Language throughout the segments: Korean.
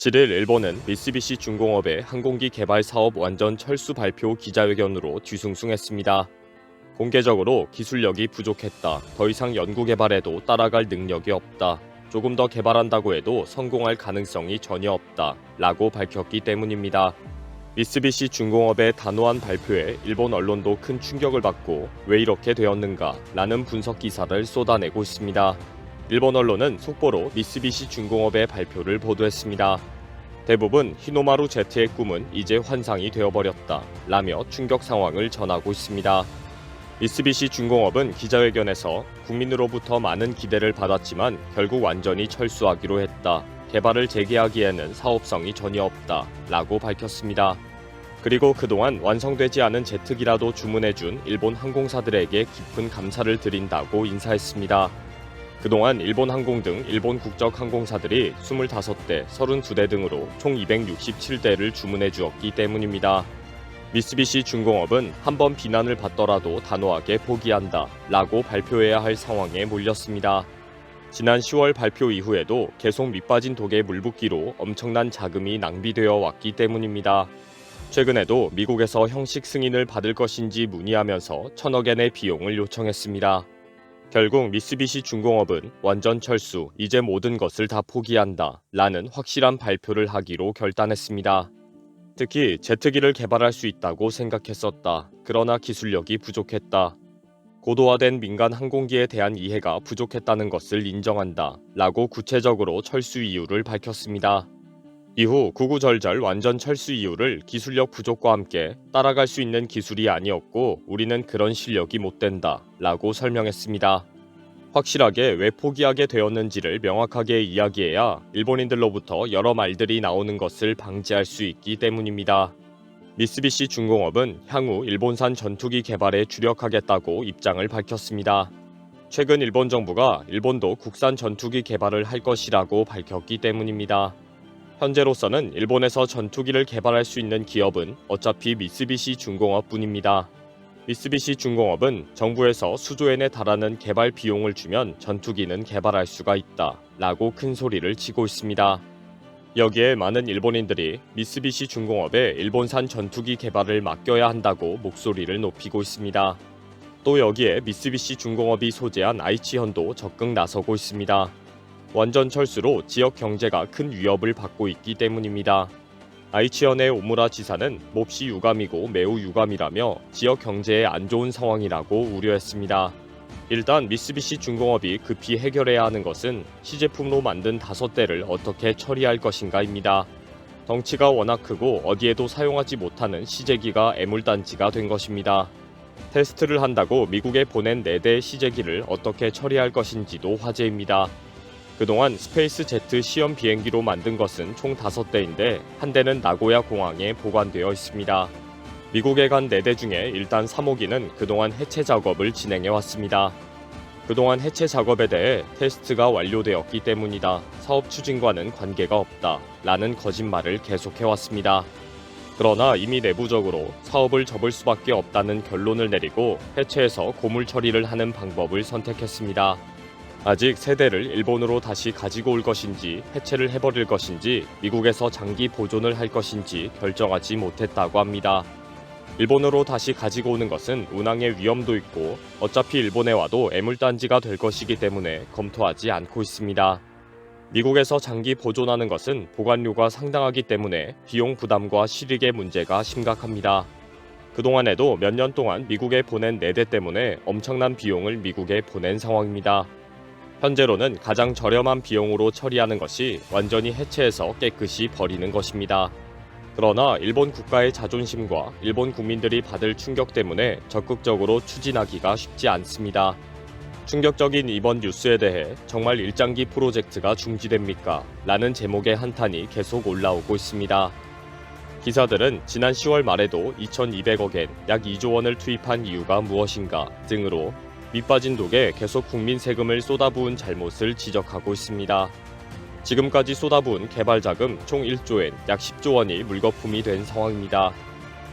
7일 일본은 미쓰비시 중공업의 항공기 개발 사업 완전 철수 발표 기자회견으로 뒤숭숭했습니다. 공개적으로 기술력이 부족했다. 더 이상 연구 개발에도 따라갈 능력이 없다. 조금 더 개발한다고 해도 성공할 가능성이 전혀 없다. 라고 밝혔기 때문입니다. 미쓰비시 중공업의 단호한 발표에 일본 언론도 큰 충격을 받고 왜 이렇게 되었는가 라는 분석 기사를 쏟아내고 있습니다. 일본 언론은 속보로 미쓰비시 중공업의 발표를 보도했습니다. 대부분 히노마루 Z의 꿈은 이제 환상이 되어버렸다 라며 충격 상황을 전하고 있습니다. 미쓰비시 중공업은 기자회견에서 국민으로부터 많은 기대를 받았지만 결국 완전히 철수하기로 했다. 개발을 재개하기에는 사업성이 전혀 없다 라고 밝혔습니다. 그리고 그동안 완성되지 않은 제트기라도 주문해준 일본 항공사들에게 깊은 감사를 드린다고 인사했습니다. 그동안 일본 항공 등 일본 국적 항공사들이 25대, 32대 등으로 총 267대를 주문해 주었기 때문입니다. 미쓰비시 중공업은 한번 비난을 받더라도 단호하게 포기한다 라고 발표해야 할 상황에 몰렸습니다. 지난 10월 발표 이후에도 계속 밑빠진 독에 물붓기로 엄청난 자금이 낭비되어 왔기 때문입니다. 최근에도 미국에서 형식 승인을 받을 것인지 문의하면서 1,000억엔의 비용을 요청했습니다. 결국 미쓰비시 중공업은 완전 철수, 이제 모든 것을 다 포기한다 라는 확실한 발표를 하기로 결단했습니다. 특히 제트기를 개발할 수 있다고 생각했었다. 그러나 기술력이 부족했다. 고도화된 민간 항공기에 대한 이해가 부족했다는 것을 인정한다 라고 구체적으로 철수 이유를 밝혔습니다. 이후 구구절절 완전 철수 이유를 기술력 부족과 함께 따라갈 수 있는 기술이 아니었고 우리는 그런 실력이 못 된다 라고 설명했습니다. 확실하게 왜 포기하게 되었는지를 명확하게 이야기해야 일본인들로부터 여러 말들이 나오는 것을 방지할 수 있기 때문입니다. 미쓰비시 중공업은 향후 일본산 전투기 개발에 주력하겠다고 입장을 밝혔습니다. 최근 일본 정부가 일본도 국산 전투기 개발을 할 것이라고 밝혔기 때문입니다. 현재로서는 일본에서 전투기를 개발할 수 있는 기업은 어차피 미쓰비시 중공업뿐입니다. 미쓰비시 중공업은 정부에서 수조엔에 달하는 개발 비용을 주면 전투기는 개발할 수가 있다 라고 큰 소리를 치고 있습니다. 여기에 많은 일본인들이 미쓰비시 중공업에 일본산 전투기 개발을 맡겨야 한다고 목소리를 높이고 있습니다. 또 여기에 미쓰비시 중공업이 소재한 아이치현도 적극 나서고 있습니다. 완전 철수로 지역 경제가 큰 위협을 받고 있기 때문입니다. 아이치현의 오무라 지사는 몹시 유감이고 매우 유감이라며 지역 경제에 안 좋은 상황이라고 우려했습니다. 일단 미쓰비시 중공업이 급히 해결해야 하는 것은 시제품로 만든 5대를 어떻게 처리할 것인가입니다. 덩치가 워낙 크고 어디에도 사용하지 못하는 시제기가 애물단지가 된 것입니다. 테스트를 한다고 미국에 보낸 4대의 시제기를 어떻게 처리할 것인지도 화제입니다. 그동안 스페이스 제트 시험 비행기로 만든 것은 총 5대인데 한 대는 나고야 공항에 보관되어 있습니다. 미국에 간 4대 중에 일단 3호기는 그동안 해체 작업을 진행해왔습니다. 그동안 해체 작업에 대해 테스트가 완료되었기 때문이다. 사업 추진과는 관계가 없다. 라는 거짓말을 계속해왔습니다. 그러나 이미 내부적으로 사업을 접을 수밖에 없다는 결론을 내리고 해체해서 고물 처리를 하는 방법을 선택했습니다. 아직 세대를 일본으로 다시 가지고 올 것인지 해체를 해버릴 것인지 미국에서 장기 보존을 할 것인지 결정하지 못했다고 합니다. 일본으로 다시 가지고 오는 것은 운항의 위험도 있고 어차피 일본에 와도 애물단지가 될 것이기 때문에 검토하지 않고 있습니다. 미국에서 장기 보존하는 것은 보관료가 상당하기 때문에 비용 부담과 실익의 문제가 심각합니다. 그동안에도 몇 년 동안 미국에 보낸 4대 때문에 엄청난 비용을 미국에 보낸 상황입니다. 현재로는 가장 저렴한 비용으로 처리하는 것이 완전히 해체해서 깨끗이 버리는 것입니다. 그러나 일본 국가의 자존심과 일본 국민들이 받을 충격 때문에 적극적으로 추진하기가 쉽지 않습니다. 충격적인 이번 뉴스에 대해 정말 일장기 프로젝트가 중지됩니까? 라는 제목의 한탄이 계속 올라오고 있습니다. 기사들은 지난 10월 말에도 2,200억엔 약 2조 원을 투입한 이유가 무엇인가 등으로 밑빠진 독에 계속 국민 세금을 쏟아부은 잘못을 지적하고 있습니다. 지금까지 쏟아부은 개발 자금 총 1조엔 약 10조 원이 물거품이 된 상황입니다.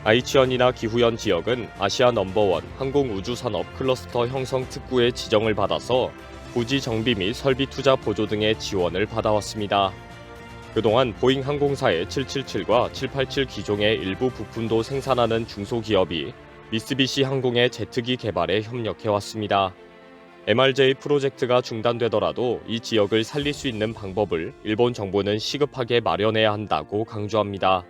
아이치현이나 기후현 지역은 아시아 넘버원 항공우주산업 클러스터 형성 특구의 지정을 받아서 부지 정비 및 설비 투자 보조 등의 지원을 받아왔습니다. 그동안 보잉 항공사의 777과 787 기종의 일부 부품도 생산하는 중소기업이 미쓰비시 항공의 제트기 개발에 협력해왔습니다. MRJ 프로젝트가 중단되더라도 이 지역을 살릴 수 있는 방법을 일본 정부는 시급하게 마련해야 한다고 강조합니다.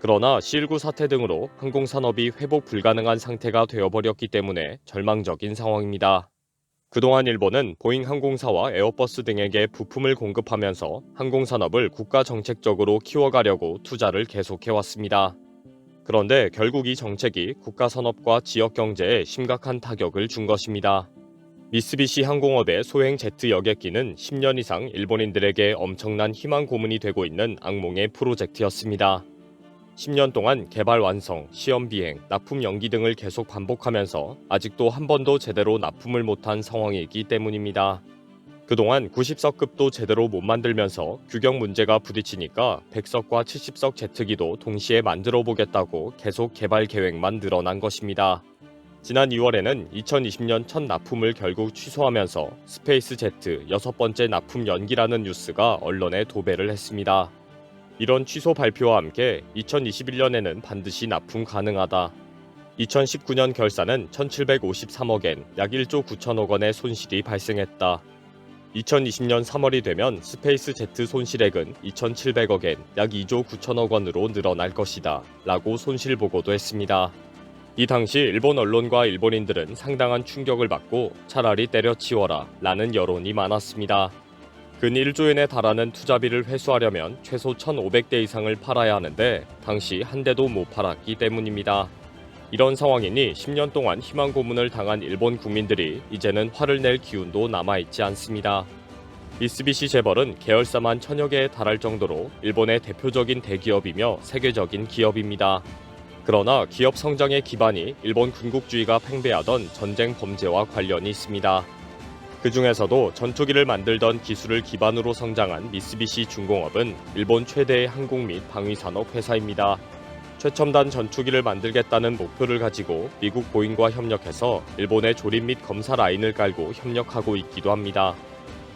그러나 C19 사태 등으로 항공산업이 회복 불가능한 상태가 되어버렸기 때문에 절망적인 상황입니다. 그동안 일본은 보잉 항공사와 에어버스 등에게 부품을 공급하면서 항공산업을 국가 정책적으로 키워가려고 투자를 계속해왔습니다. 그런데 결국 이 정책이 국가 산업과 지역 경제에 심각한 타격을 준 것입니다. 미쓰비시 항공업의 소행 제트 여객기는 10년 이상 일본인들에게 엄청난 희망 고문이 되고 있는 악몽의 프로젝트였습니다. 10년 동안 개발 완성, 시험 비행, 납품 연기 등을 계속 반복하면서 아직도 한 번도 제대로 납품을 못한 상황이기 때문입니다. 그동안 90석급도 제대로 못 만들면서 규격 문제가 부딪히니까 100석과 70석 제트기도 동시에 만들어 보겠다고 계속 개발 계획만 늘어난 것입니다. 지난 2월에는 2020년 첫 납품을 결국 취소하면서 스페이스 제트 6번째 납품 연기라는 뉴스가 언론에 도배를 했습니다. 이런 취소 발표와 함께 2021년에는 반드시 납품 가능하다. 2019년 결산은 1753억엔, 약 1조 9천억 원의 손실이 발생했다. 2020년 3월이 되면 스페이스 제트 손실액은 2,700억엔, 약 2조 9천억 원으로 늘어날 것이다. 라고 손실 보고도 했습니다. 이 당시 일본 언론과 일본인들은 상당한 충격을 받고 차라리 때려치워라 라는 여론이 많았습니다. 근 1조엔에 달하는 투자비를 회수하려면 최소 1,500대 이상을 팔아야 하는데 당시 한 대도 못 팔았기 때문입니다. 이런 상황이니 10년 동안 희망 고문을 당한 일본 국민들이 이제는 화를 낼 기운도 남아있지 않습니다. 미쓰비시 재벌은 계열사만 1,000여 개에 달할 정도로 일본의 대표적인 대기업이며 세계적인 기업입니다. 그러나 기업 성장의 기반이 일본 군국주의가 팽배하던 전쟁 범죄와 관련이 있습니다. 그 중에서도 전투기를 만들던 기술을 기반으로 성장한 미쓰비시 중공업은 일본 최대의 항공 및 방위산업 회사입니다. 최첨단 전투기를 만들겠다는 목표를 가지고 미국 보잉과 협력해서 일본의 조립 및 검사 라인을 깔고 협력하고 있기도 합니다.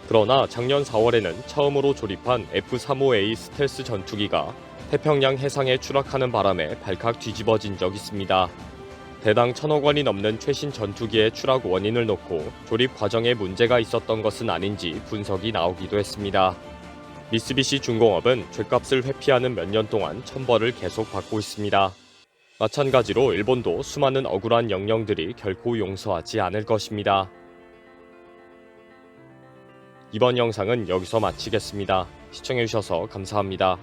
그러나 작년 4월에는 처음으로 조립한 F-35A 스텔스 전투기가 태평양 해상에 추락하는 바람에 발칵 뒤집어진 적이 있습니다. 대당 1,000억 원이 넘는 최신 전투기의 추락 원인을 놓고 조립 과정에 문제가 있었던 것은 아닌지 분석이 나오기도 했습니다. 미쓰비시 중공업은 죗값을 회피하는 몇 년 동안 천벌을 계속 받고 있습니다. 마찬가지로 일본도 수많은 억울한 영령들이 결코 용서하지 않을 것입니다. 이번 영상은 여기서 마치겠습니다. 시청해주셔서 감사합니다.